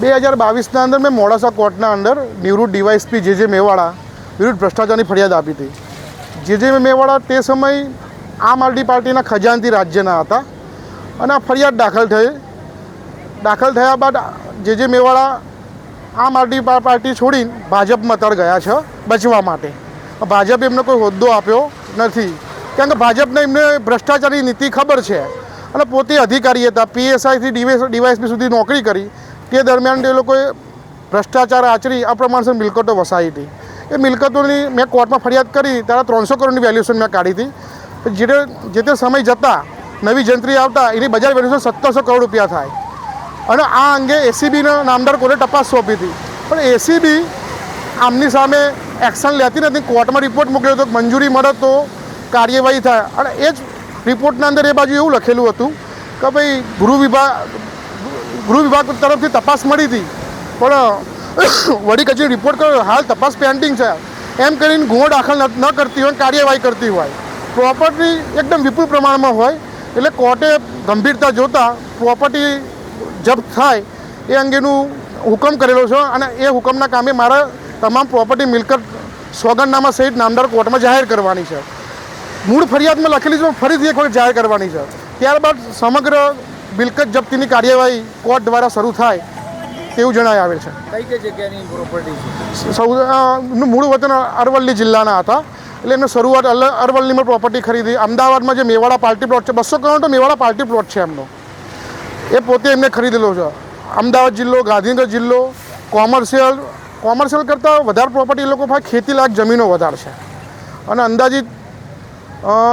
2022ના અંદર મેં મોડાસા કોર્ટના અંદર નિવૃત્ત ડીવાયએસપી જે મેવાડા વિરુદ્ધ ભ્રષ્ટાચારની ફરિયાદ આપી હતી। જે મેવાડા તે સમય આમ આદમી પાર્ટીના ખજાનચી રાજ્યના હતા અને આ ફરિયાદ દાખલ થયા બાદ જે મેવાડા આમ આદમી પાર્ટી છોડીને ભાજપમાં તર ગયા છે બચવા માટે। ભાજપે એમને કોઈ હોદ્દો આપ્યો નથી, કારણ કે ભાજપને એમને ભ્રષ્ટાચારની નીતિ ખબર છે અને પોતે અધિકારી હતા। પીએસઆઈથી ડીવાયએસપી સુધી નોકરી કરી, તે દરમિયાન એ લોકોએ ભ્રષ્ટાચાર આચરી અપ્રમાણસર મિલકતો વસાવી હતી। એ મિલકતોની મેં કોર્ટમાં ફરિયાદ કરી ત્યારે 300 કરોડની વેલ્યુએશન મેં કાઢી હતી। જે તે સમય જતાં નવી જંત્રી આવતા એની બજાર વેલ્યુએશન 1700 કરોડ રૂપિયા થાય અને આ અંગે એસીબીના નામદાર કોર્ટે તપાસ સોંપી હતી, પણ એસીબી આમની સામે એક્શન લેતી નથી। કોર્ટમાં રિપોર્ટ મોકલ્યો હતો, મંજૂરી મળે તો કાર્યવાહી થાય અને એ જ રિપોર્ટના અંદર એ બાજુ એવું લખેલું હતું કે ભાઈ ગૃહ વિભાગ તરફથી તપાસ મળી હતી, પણ વડી કચેરી રિપોર્ટ કર્યો, હાલ તપાસ પેન્ડિંગ છે એમ કરીને ગુનો દાખલ ન કરતી હોય, કાર્યવાહી કરતી હોય, પ્રોપર્ટી એકદમ વિપુલ પ્રમાણમાં હોય, એટલે કોર્ટે ગંભીરતા જોતા પ્રોપર્ટી જપ્ત થાય એ અંગેનું હુકમ કરેલો છે અને એ હુકમના કામે મારા તમામ પ્રોપર્ટી મિલકત સોગંદનામા સહિત નામદાર કોર્ટમાં જાહેર કરવાની છે। મૂળ ફરિયાદમાં લખેલી છે, ફરીથી એક વખત જાહેર કરવાની છે। ત્યારબાદ સમગ્ર મિલકત જપ્તીની કાર્યવાહી કોર્ટ દ્વારા શરૂ થાય તેવું જણાઈ આવેલ છે। કઈ કઈ જગ્યાની પ્રોપર્ટી છે? મૂળ વતન અરવલ્લી જિલ્લાના હતા, એટલે એમને શરૂઆત અરવલ્લીમાં પ્રોપર્ટી ખરીદી। અમદાવાદમાં જે મેવાડા પાર્ટી પ્લોટ છે 200 કરોડ તો મેવાડા પાર્ટી પ્લોટ છે એમનો, એ પોતે એમને ખરીદેલો છે। અમદાવાદ જિલ્લો, ગાંધીનગર જિલ્લો, કોમર્શિયલ કરતાં વધારે પ્રોપર્ટી એ લોકો પાસે ખેતીલાયક જમીનો વધારે છે અને અંદાજિત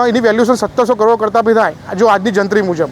એની વેલ્યુએશન 1700 કરોડ કરતાં બી થાય જો આજની જંત્રી મુજબ।